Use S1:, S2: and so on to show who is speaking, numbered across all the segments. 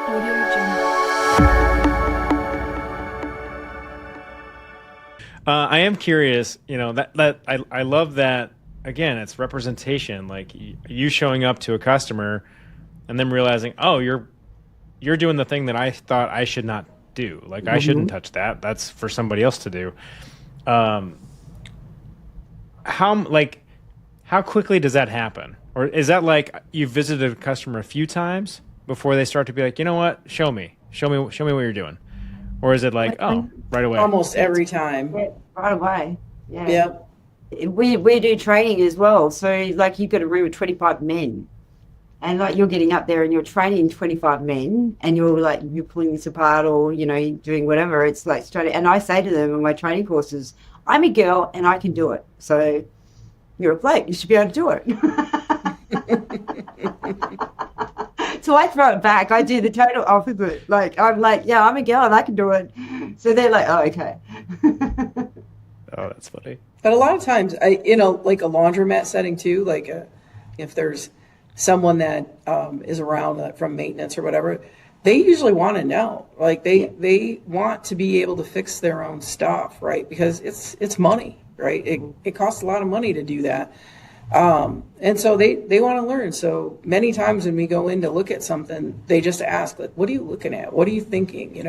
S1: Audio Jungle.
S2: I am curious, I love that. Again, it's representation. Like you showing up to a customer and then realizing, oh, you're doing the thing that I thought I should not do. Like I shouldn't touch that. That's for somebody else to do. Um, how quickly does that happen? Or is that like you visited a customer a few times before they start to be like, you know what, show me what you're doing? Or is it like, oh, right away?
S3: Almost every time.
S4: Yeah, right away. Yeah.
S3: Yep.
S4: We do training as well. So like you've got a room with 25 men. And like you're getting up there and you're training 25 men and you're pulling this apart or, you're doing whatever. It's like straight. And I say to them in my training courses, I'm a girl and I can do it. So you're a bloke. You should be able to do it. So I throw it back. I do the total opposite. Like, I'm like, yeah, I'm a girl and I can do it. So they're like, oh, okay.
S2: Oh, that's funny.
S3: But a lot of times, like a laundromat setting too, like if there's someone that is around from maintenance or whatever, they usually want to know. Like they want to be able to fix their own stuff, right? Because it's money, right? It costs a lot of money to do that. And so they want to learn. So many times when we go in to look at something, they just ask, like, what are you looking at? What are you thinking?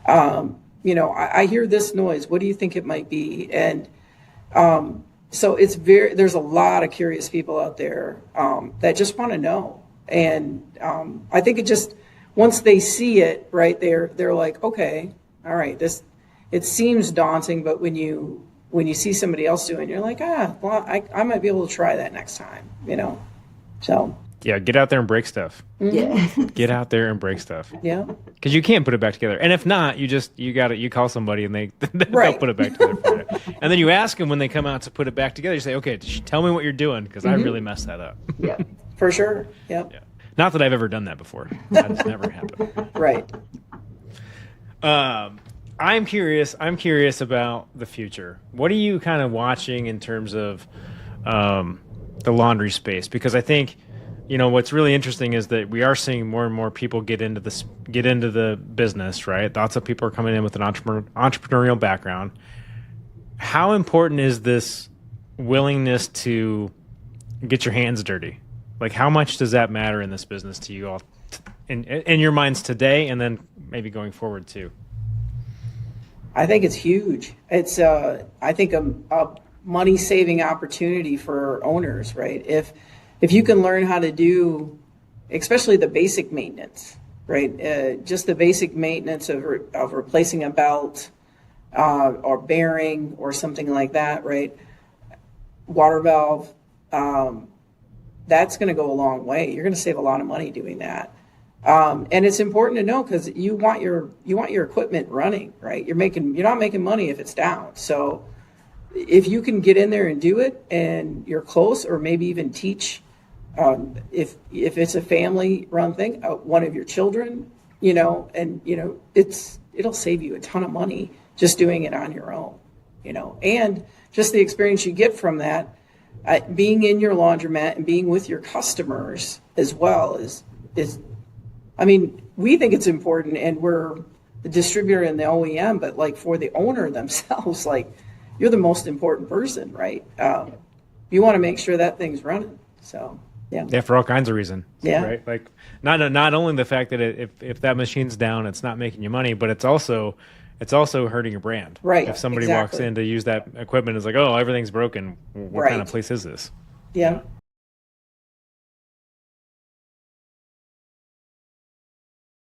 S3: I hear this noise. What do you think it might be? And so there's a lot of curious people out there that just want to know. And I think once they see it, right, they're like, okay, all right, it seems daunting, but when you see somebody else doing it, you're like, well, I might be able to try that next time, so.
S2: Yeah, get out there and break stuff.
S4: Yeah.
S2: Get out there and break stuff.
S3: Yeah.
S2: Because you can't put it back together. And if not, you call somebody and they'll
S3: Right.
S2: put it back together for you. And then you ask them when they come out to put it back together, you say, okay, tell me what you're doing because I really messed that up.
S4: Yeah.
S3: For sure. Yep.
S2: Yeah. Not that I've ever done that before. That has never happened.
S3: Right.
S2: I'm curious about the future. What are you kind of watching in terms of the laundry space? Because I think, what's really interesting is that we are seeing more and more people get into the business, right? Lots of people are coming in with an entrepreneurial background. How important is this willingness to get your hands dirty? Like, how much does that matter in this business to you all, in your minds today, and then maybe going forward too?
S3: I think it's huge. It's I think a money saving opportunity for owners, right? If you can learn how to do, especially the basic maintenance, right? Just the basic maintenance of replacing a belt or bearing or something like that, right? Water valve, that's going to go a long way. You're going to save a lot of money doing that. And it's important to know because you want your equipment running, right? You're not making money if it's down. So if you can get in there and do it and you're close, or maybe even teach, if it's a family run thing, one of your children, it'll save you a ton of money just doing it on your own, and just the experience you get from that, being in your laundromat and being with your customers as well is, I mean, we think it's important and we're the distributor and the OEM, but like for the owner themselves, like you're the most important person, right? You want to make sure that thing's running. So, yeah.
S2: Yeah, for all kinds of reasons.
S3: Yeah.
S2: Right. Like not only the fact that if that machine's down, it's not making you money, but it's also hurting your brand.
S3: Right.
S2: If somebody walks in to use that equipment, it's like, oh, everything's broken. What kind of place is this?
S3: Yeah.